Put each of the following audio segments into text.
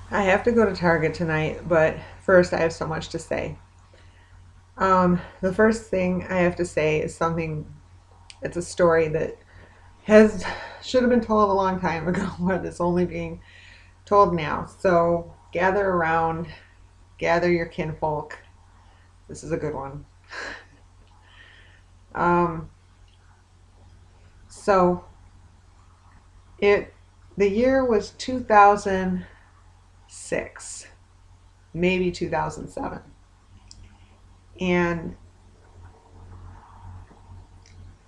I have to go to Target tonight, but first I have so much to say. The first thing I have to say is something, it's a story that has should have been told a long time ago, but it's only being told now. So gather around, gather your kinfolk. This is a good one. Um, so it the year was 2006, maybe 2007. And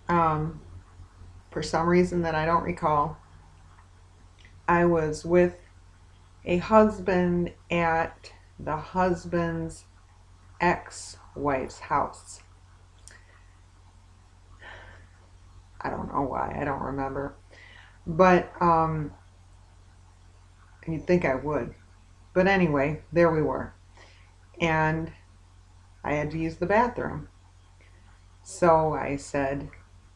um, for some reason that I don't recall, I was with a husband at the husband's ex wife's house. I don't know why, I don't remember. But you'd think I would. But anyway, there we were. And I had to use the bathroom. So I said,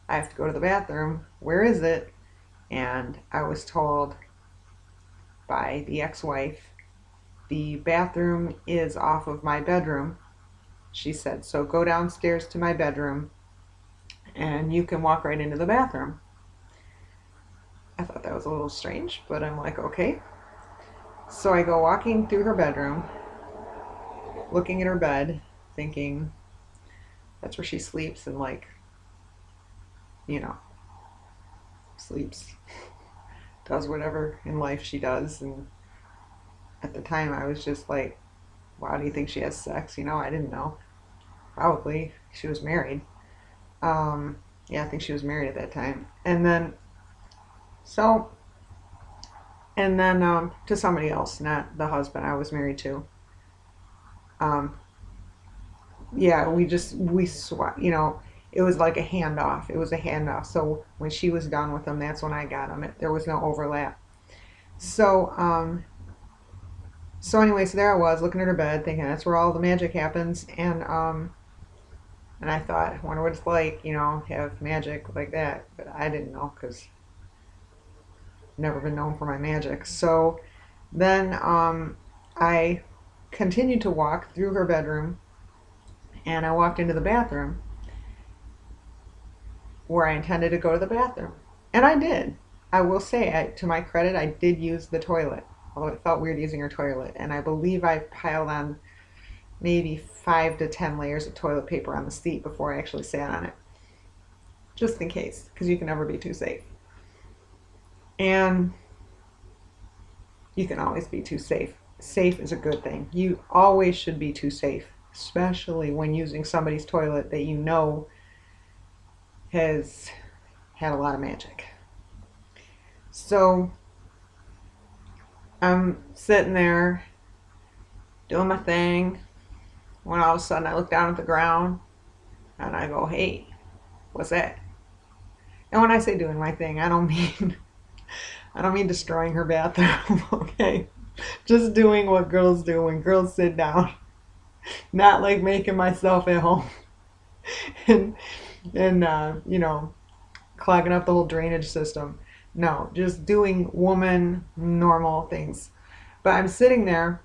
I have to go to the bathroom. Where is it? And I was told by the ex wife, the bathroom is off of my bedroom. She said, so go downstairs to my bedroom and you can walk right into the bathroom. I thought that was a little strange, but I'm like, okay. So I go walking through her bedroom, looking at her bed, thinking that's where she sleeps and, like, you know, sleeps, does whatever in life she does. And at the time, I was just like, wow, do you think she has sex? I didn't know. Probably. She was married. Yeah, I think she was married at that time. So, and then to somebody else, not the husband I was married to. Um, yeah, we swap. It was like a handoff. It was a handoff. So when she was done with them, that's when I got them. There was no overlap. So anyway, so there I was looking at her bed, thinking that's where all the magic happens, and I thought, I wonder what it's like, have magic like that. But I didn't know because I've never been known for my magic. So then I continued to walk through her bedroom, and I walked into the bathroom where I intended to go to the bathroom. And I did. I will say, to my credit, I did use the toilet, although it felt weird using her toilet. And I believe I piled on maybe 5 to 10 layers of toilet paper on the seat before I actually sat on it, just in case, because you can never be too safe. And you can always be too safe. Safe is a good thing. You always should be too safe, especially when using somebody's toilet that you know has had a lot of magic. So I'm sitting there doing my thing when all of a sudden I look down at the ground and I go, hey, what's that? And when I say doing my thing, I don't mean destroying her bathroom, okay? Just doing what girls do when girls sit down, not like making myself at home and and clogging up the whole drainage system. No, just doing woman normal things. But I'm sitting there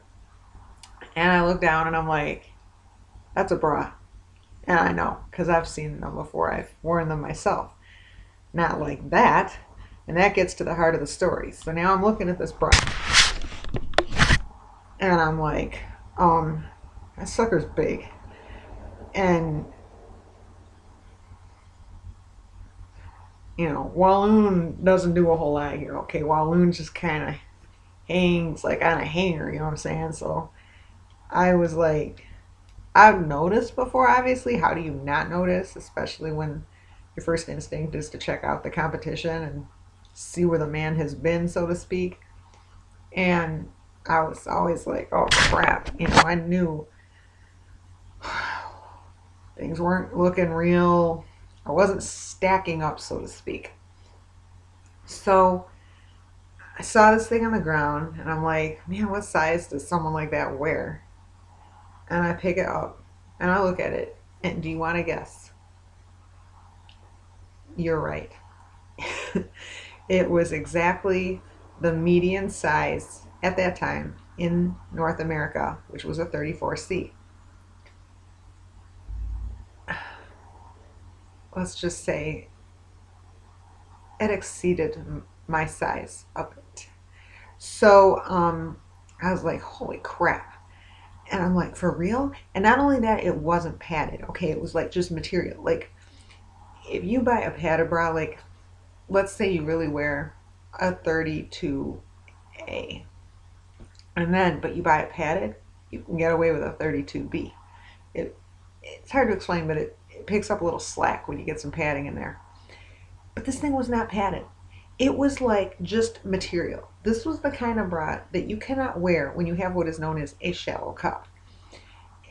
and I look down and I'm like, that's a bra. And I know because I've seen them before. I've worn them myself. Not like that. And that gets to the heart of the story. So now I'm looking at this bra and I'm like, that sucker's big. And, Walloon doesn't do a whole lot here. Okay, Walloon just kind of hangs like on a hanger, you know what I'm saying? So I was like, I've noticed before, obviously. How do you not notice? Especially when your first instinct is to check out the competition and see where the man has been, so to speak. And I was always like, oh crap. I knew things weren't looking real. I wasn't stacking up, so to speak. So I saw this thing on the ground and I'm like, man, what size does someone like that wear? And I pick it up and I look at it. And do you want to guess? You're right. It was exactly the median size at that time in North America, which was a 34C. Let's just say it exceeded my size a bit. So I was like, holy crap. And I'm like, for real? And not only that, it wasn't padded. Okay, it was like just material. Like if you buy a padded bra, like let's say you really wear a 32A, and then but you buy it padded, you can get away with a 32B. It's hard to explain, but it picks up a little slack when you get some padding in there. But this thing was not padded. It was like just material. This was the kind of bra that you cannot wear when you have what is known as a shallow cup.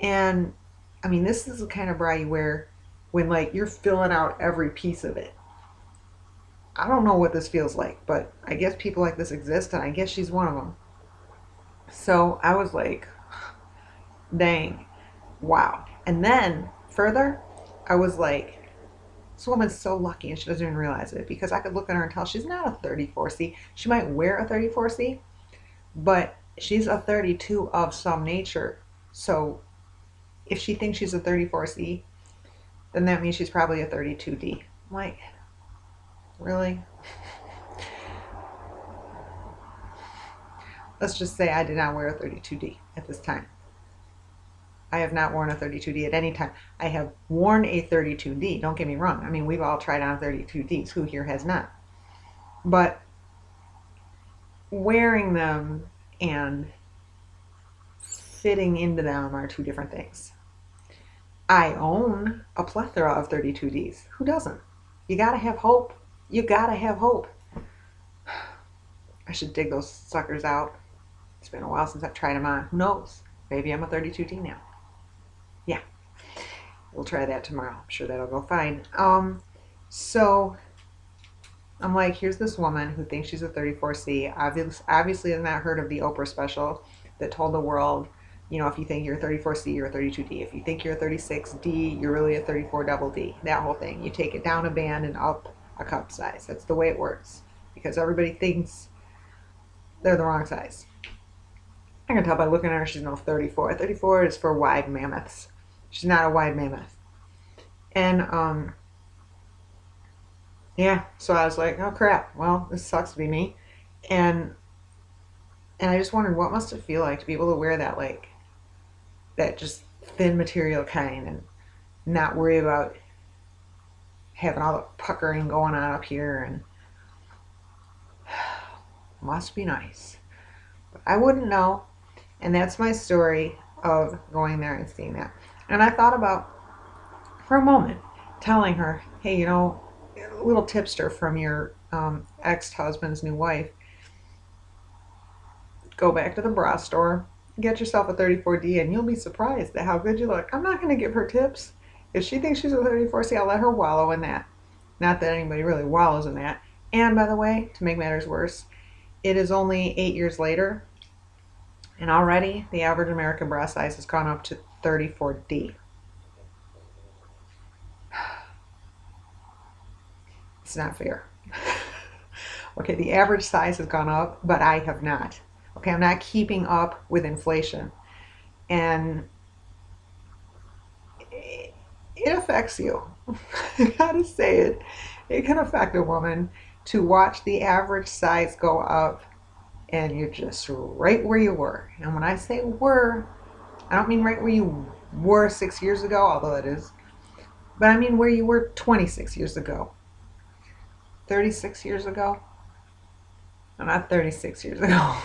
And I mean, this is the kind of bra you wear when like you're filling out every piece of it. I don't know what this feels like, but I guess people like this exist, and I guess she's one of them. So I was like, dang, wow. And then further, I was like, this woman's so lucky and she doesn't even realize it, because I could look at her and tell she's not a 34C. She might wear a 34C, but she's a 32 of some nature. So if she thinks she's a 34C, then that means she's probably a 32D. I'm like, really? Let's just say I did not wear a 32D at this time. I have not worn a 32D at any time. I have worn a 32D, don't get me wrong. I mean, we've all tried on 32Ds. Who here has not? But wearing them and fitting into them are two different things. I own a plethora of 32Ds. Who doesn't? You gotta have hope. You gotta have hope. I should dig those suckers out. It's been a while since I've tried them on. Who knows? Maybe I'm a 32D now. Yeah, we'll try that tomorrow. I'm sure that'll go fine. So I'm like, here's this woman who thinks she's a 34C. Obviously has not heard of the Oprah special that told the world, you know, if you think you're a 34C, you're a 32D. If you think you're a 36D, you're really a 34 double D. That whole thing. You take it down a band and up a cup size. That's the way it works, because everybody thinks they're the wrong size. I can tell by looking at her she's no 34. 34 is for wide mammoths. She's not a wide mammoth. And yeah, so I was like, oh crap, well, this sucks to be me. And I just wondered what must it feel like to be able to wear that, like that just thin material kind, and not worry about having all the puckering going on up here. And must be nice. But I wouldn't know. And that's my story of going there and seeing that. And I thought about, for a moment, telling her, hey, you know, a little tipster from your ex-husband's new wife. Go back to the bra store, get yourself a 34D, and you'll be surprised at how good you look. I'm not going to give her tips. If she thinks she's a 34C, I'll let her wallow in that. Not that anybody really wallows in that. And by the way, to make matters worse, it is only 8 years later, and already the average American bra size has gone up to 34D. It's not fair. Okay, the average size has gone up, but I have not. Okay, I'm not keeping up with inflation. And it affects you. I gotta say it. It can affect a woman to watch the average size go up, and you're just right where you were. And when I say were, I don't mean right where you were 6 years ago, although it is, but I mean where you were 26 years ago, 36 years ago. No, not 36 years ago.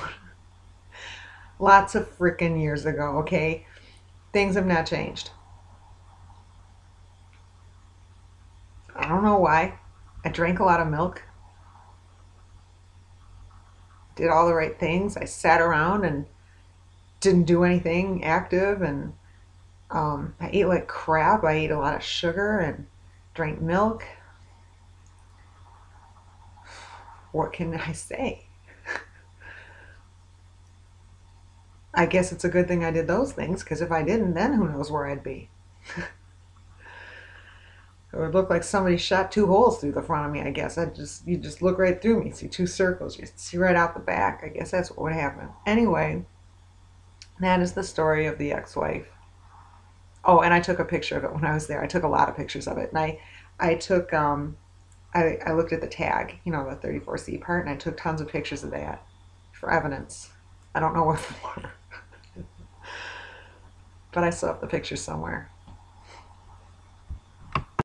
Lots of freaking years ago, okay? Things have not changed. I don't know why. I drank a lot of milk. Did all the right things. I sat around and didn't do anything active, and I ate like crap. I ate a lot of sugar and drank milk. What can I say? I guess it's a good thing I did those things, because if I didn't, then who knows where I'd be. It would look like somebody shot two holes through the front of me, I guess. You just look right through me, see two circles, you see right out the back. I guess that's what would happen. Anyway, That is the story of the ex-wife. Oh, and I took a picture of it when I was there. I took a lot of pictures of it, and I took I looked at the tag, the 34C part, and I took tons of pictures of that for evidence. I don't know what for, but I still have the pictures somewhere.